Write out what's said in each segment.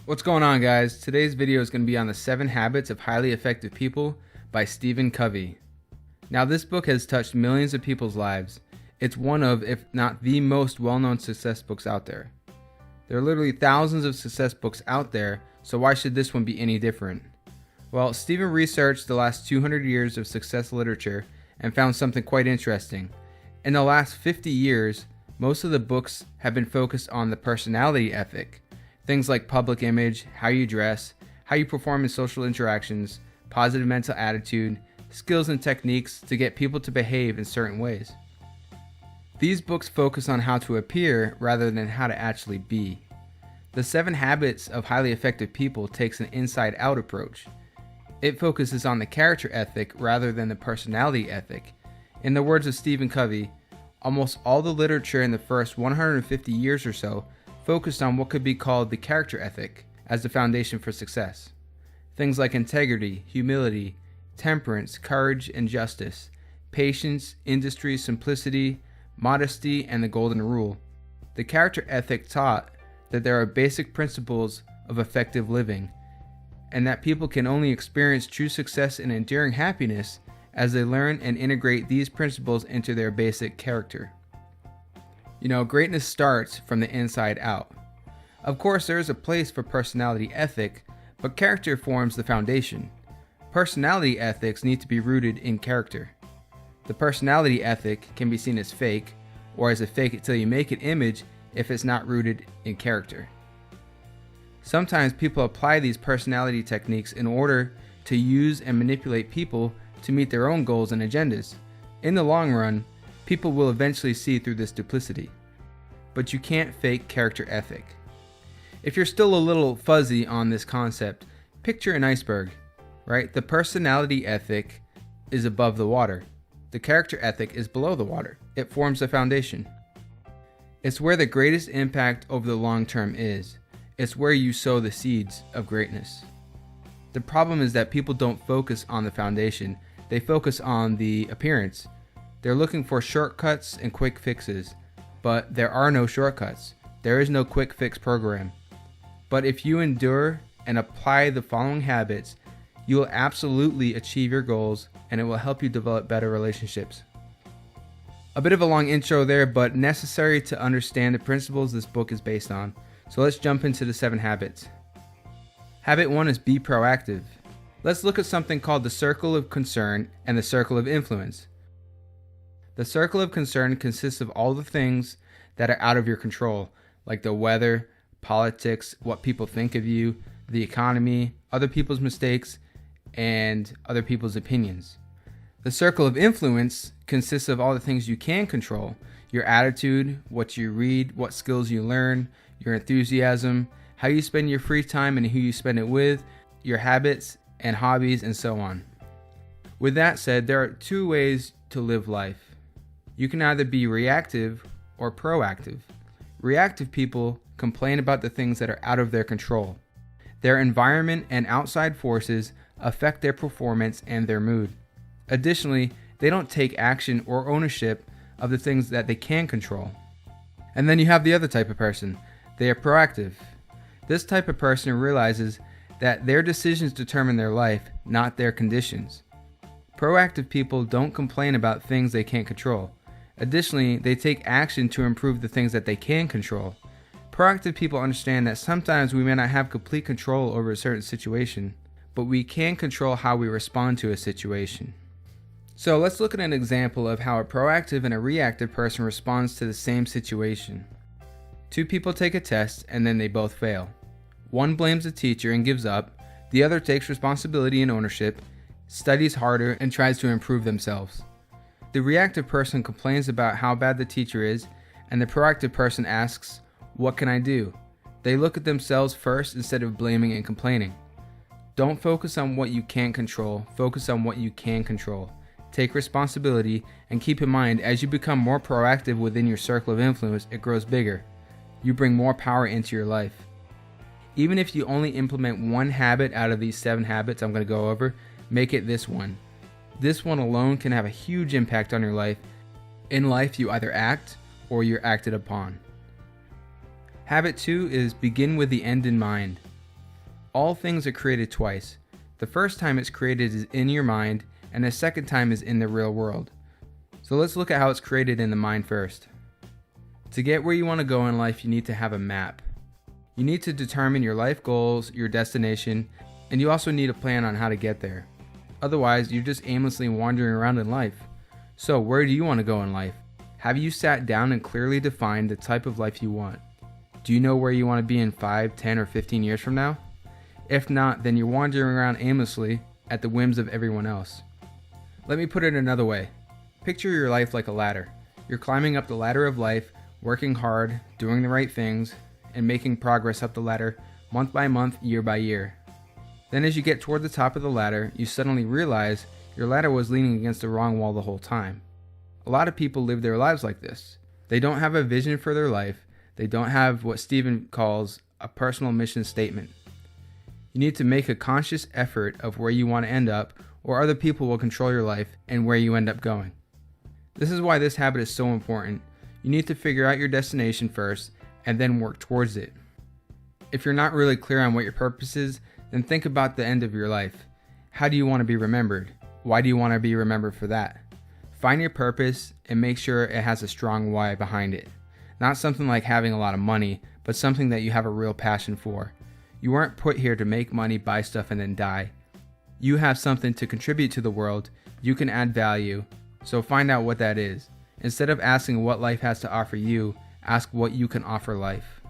What's going on, guys? Today's video is going to be on the 7 Habits of Highly Effective People by Stephen Covey. Now, this book has touched millions of people's lives. It's one of, if not the most well-known success books out there. There are literally thousands of success books out there, so why should this one be any different? Well, Stephen researched the last 200 years of success literature and found something quite interesting. In the last 50 years, most of the books have been focused on the personality ethic. Things like public image, how you dress, how you perform in social interactions, positive mental attitude, skills and techniques to get people to behave in certain ways. These books focus on how to appear rather than how to actually be. The 7 Habits of Highly Effective People takes an inside-out approach. It focuses on the character ethic rather than the personality ethic. In the words of Stephen Covey, almost all the literature in the first 150 years or so focused on what could be called the character ethic as the foundation for success. Things like integrity, humility, temperance, courage, and justice, patience, industry, simplicity, modesty, and the golden rule. The character ethic taught that there are basic principles of effective living, and that people can only experience true success and enduring happiness as they learn and integrate these principles into their basic character. You know, greatness starts from the inside out. Of course, there is a place for personality ethic, but character forms the foundation. Personality ethics need to be rooted in character. The personality ethic can be seen as fake, or as a fake it till you make it image if it's not rooted in character. Sometimes people apply these personality techniques in order to use and manipulate people to meet their own goals and agendas. In the long run, people will eventually see through this duplicity. But you can't fake character ethic. If you're still a little fuzzy on this concept, picture an iceberg, right? The personality ethic is above the water. The character ethic is below the water. It forms the foundation. It's where the greatest impact over the long term is. It's where you sow the seeds of greatness. The problem is that people don't focus on the foundation. They focus on the appearance. They're looking for shortcuts and quick fixes, but there are no shortcuts. There is no quick fix program. But if you endure and apply the following habits, you will absolutely achieve your goals, and it will help you develop better relationships. A bit of a long intro there, but necessary to understand the principles this book is based on. So let's jump into the 7 habits. Habit 1 is be proactive. Let's look at something called the circle of concern and the circle of influence. The circle of concern consists of all the things that are out of your control, like the weather, politics, what people think of you, the economy, other people's mistakes, and other people's opinions. The circle of influence consists of all the things you can control, your attitude, what you read, what skills you learn, your enthusiasm, how you spend your free time and who you spend it with, your habits and hobbies, and so on. With that said, there are 2 ways to live life. You can either be reactive or proactive. Reactive people complain about the things that are out of their control. Their environment and outside forces affect their performance and their mood. Additionally, they don't take action or ownership of the things that they can control. And then you have the other type of person. They are proactive. This type of person realizes that their decisions determine their life, not their conditions. Proactive people don't complain about things they can't control. Additionally, they take action to improve the things that they can control. Proactive people understand that sometimes we may not have complete control over a certain situation, but we can control how we respond to a situation. So let's look at an example of how a proactive and a reactive person responds to the same situation. 2 people take a test and then they both fail. One blames the teacher and gives up. The other takes responsibility and ownership, studies harder, and tries to improve themselves. The reactive person complains about how bad the teacher is, and the proactive person asks, "What can I do?" They look at themselves first instead of blaming and complaining. Don't focus on what you can't control, focus on what you can control. Take responsibility, and keep in mind, as you become more proactive within your circle of influence, it grows bigger. You bring more power into your life. Even if you only implement 1 habit out of these 7 habits I'm going to go over, make it this one. This one alone can have a huge impact on your life. In life, you either act or you're acted upon. Habit 2 is begin with the end in mind. All things are created twice. The first time it's created is in your mind, and the second time is in the real world. So let's look at how it's created in the mind first. To get where you want to go in life, you need to have a map. You need to determine your life goals, your destination, and you also need a plan on how to get there. Otherwise, you're just aimlessly wandering around in life. So where do you want to go in life? Have you sat down and clearly defined the type of life you want? Do you know where you want to be in 5, 10, or 15 years from now? If not, then you're wandering around aimlessly at the whims of everyone else. Let me put it another way. Picture your life like a ladder. You're climbing up the ladder of life, working hard, doing the right things, and making progress up the ladder month by month, year by year. Then as you get toward the top of the ladder, you suddenly realize your ladder was leaning against the wrong wall the whole time. A lot of people live their lives like this. They don't have a vision for their life. They don't have what Stephen calls a personal mission statement. You need to make a conscious effort of where you want to end up, or other people will control your life and where you end up going. This is why this habit is so important. You need to figure out your destination first and then work towards it. If you're not really clear on what your purpose is, then think about the end of your life. How do you want to be remembered? Why do you want to be remembered for that? Find your purpose and make sure it has a strong why behind it. Not something like having a lot of money, but something that you have a real passion for. You weren't put here to make money, buy stuff, and then die. You have something to contribute to the world. You can add value. So find out what that is. Instead of asking what life has to offer you, ask what you can offer life.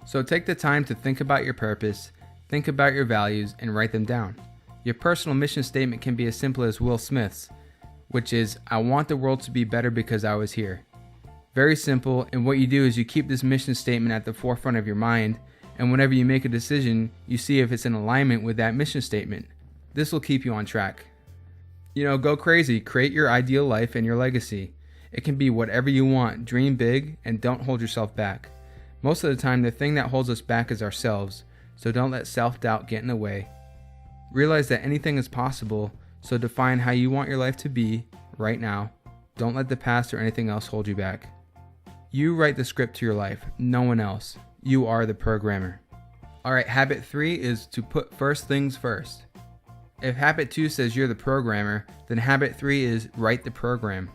So take the time to think about your purpose, think about your values, and write them down. Your personal mission statement can be as simple as Will Smith's, which is, I want the world to be better because I was here. Very simple, and what you do is you keep this mission statement at the forefront of your mind, and whenever you make a decision, you see if it's in alignment with that mission statement. This will keep you on track. Go crazy, create your ideal life and your legacy. It can be whatever you want, dream big, and don't hold yourself back. Most of the time, the thing that holds us back is ourselves, so don't let self-doubt get in the way. Realize that anything is possible, so define how you want your life to be right now. Don't let the past or anything else hold you back. You write the script to your life, no one else. You are the programmer. Alright, habit 3 is to put first things first. If habit 2 says you're the programmer, then habit 3 is write the program.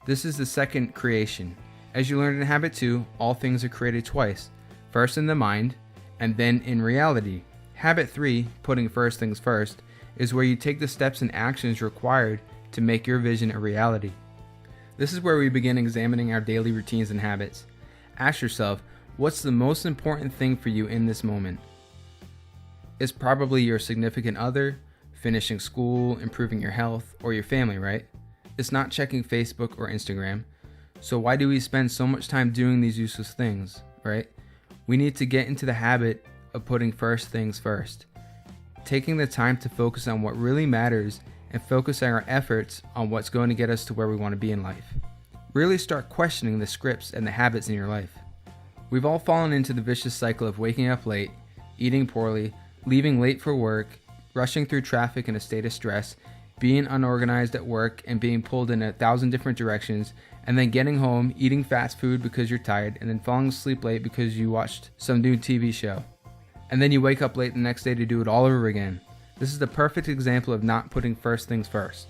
This is the second creation. As you learned in habit 2, all things are created twice. First in the mind, and then in reality. Habit 3, putting first things first, is where you take the steps and actions required to make your vision a reality. This is where we begin examining our daily routines and habits. Ask yourself, what's the most important thing for you in this moment? It's probably your significant other, finishing school, improving your health, or your family, right? It's not checking Facebook or Instagram. So why do we spend so much time doing these useless things, right? We need to get into the habit of putting first things first. Taking the time to focus on what really matters and focusing our efforts on what's going to get us to where we want to be in life. Really start questioning the scripts and the habits in your life. We've all fallen into the vicious cycle of waking up late, eating poorly, leaving late for work, rushing through traffic in a state of stress, being unorganized at work and being pulled in 1,000 different directions, and then getting home, eating fast food because you're tired, and then falling asleep late because you watched some new TV show. And then you wake up late the next day to do it all over again. This is the perfect example of not putting first things first.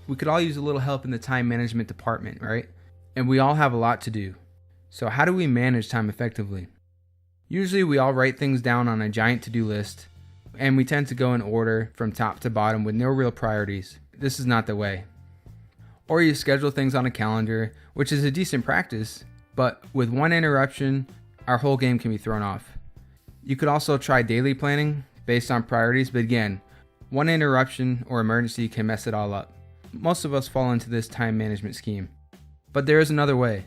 We could all use a little help in the time management department, right? And we all have a lot to do. So how do we manage time effectively? Usually we all write things down on a giant to-do list, and we tend to go in order from top to bottom with no real priorities. This is not the way. Or you schedule things on a calendar, which is a decent practice, but with one interruption, our whole game can be thrown off. You could also try daily planning based on priorities, but again, one interruption or emergency can mess it all up. Most of us fall into this time management scheme. But there is another way.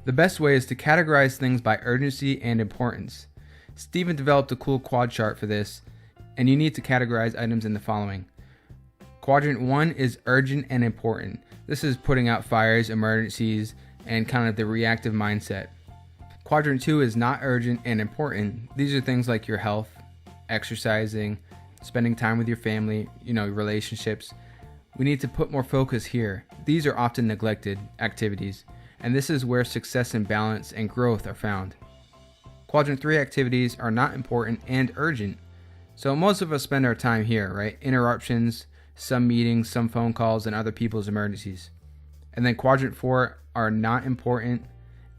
The best way is to categorize things by urgency and importance. Stephen developed a cool quad chart for this, and you need to categorize items in the following. Quadrant 1 is urgent and important. This is putting out fires, emergencies, and kind of the reactive mindset. Quadrant 2 is not urgent and important. These are things like your health, exercising, spending time with your family, relationships. We need to put more focus here. These are often neglected activities, and this is where success and balance and growth are found. Quadrant 3 activities are not important and urgent. So most of us spend our time here, right? Interruptions, some meetings, some phone calls, and other people's emergencies. And then quadrant 4 are not important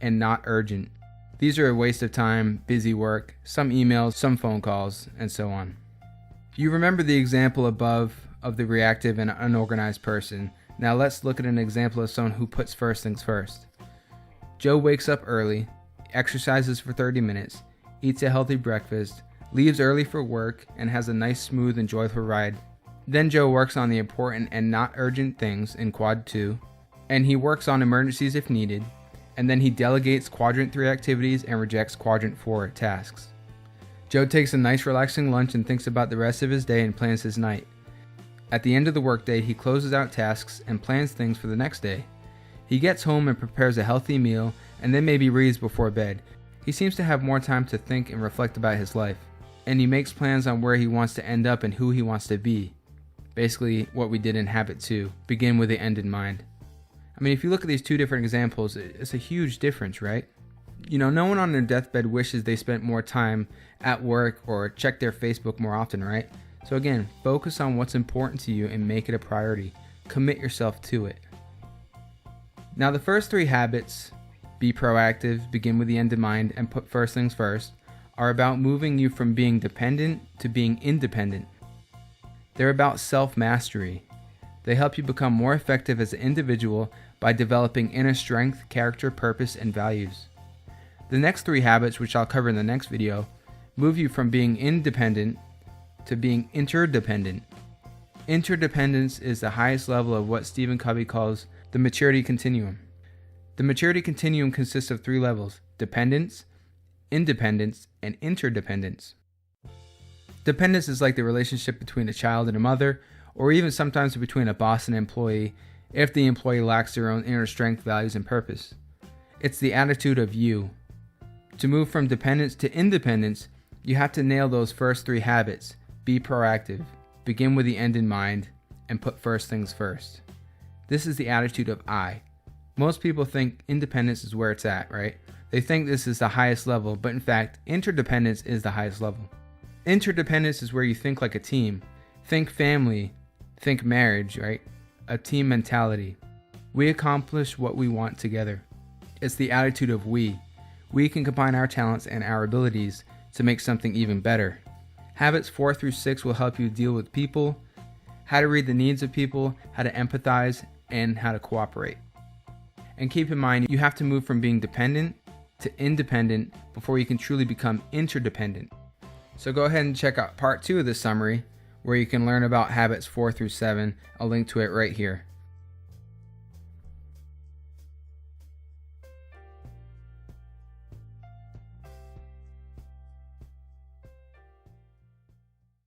and not urgent. These are a waste of time, busy work, some emails, some phone calls, and so on. You remember the example above of the reactive and unorganized person. Now let's look at an example of someone who puts first things first. Joe wakes up early, exercises for 30 minutes, eats a healthy breakfast, leaves early for work, and has a nice, smooth, and joyful ride. Then Joe works on the important and not urgent things in quad 2, and he works on emergencies if needed, and then he delegates quadrant 3 activities and rejects quadrant 4 tasks. Joe takes a nice relaxing lunch and thinks about the rest of his day and plans his night. At the end of the workday, he closes out tasks and plans things for the next day. He gets home and prepares a healthy meal and then maybe reads before bed. He seems to have more time to think and reflect about his life, and he makes plans on where he wants to end up and who he wants to be. Basically what we did in habit 2, begin with the end in mind. I mean, if you look at these two different examples, it's a huge difference, right? No one on their deathbed wishes they spent more time at work or checked their Facebook more often, right? So again, focus on what's important to you and make it a priority. Commit yourself to it. Now the first 3 habits, be proactive, begin with the end in mind, and put first things first, are about moving you from being dependent to being independent. They're about self-mastery. They help you become more effective as an individual by developing inner strength, character, purpose, and values. The next 3 habits, which I'll cover in the next video, move you from being independent to being interdependent. Interdependence is the highest level of what Stephen Covey calls the maturity continuum. The maturity continuum consists of 3 levels: dependence, independence, and interdependence. Dependence is like the relationship between a child and a mother, or even sometimes between a boss and an employee, if the employee lacks their own inner strength, values, and purpose. It's the attitude of you. To move from dependence to independence, you have to nail those first 3 habits. Be proactive, begin with the end in mind, and put first things first. This is the attitude of I. Most people think independence is where it's at, right? They think this is the highest level, but in fact, interdependence is the highest level. Interdependence is where you think like a team. Think family, think marriage, right? A team mentality. We accomplish what we want together. It's the attitude of we. We can combine our talents and our abilities to make something even better. Habits 4 through 6 will help you deal with people, how to read the needs of people, how to empathize, and how to cooperate. And keep in mind, you have to move from being dependent to independent before you can truly become interdependent. So go ahead and check out part 2 of this summary, where you can learn about habits 4 through 7. I'll link to it right here.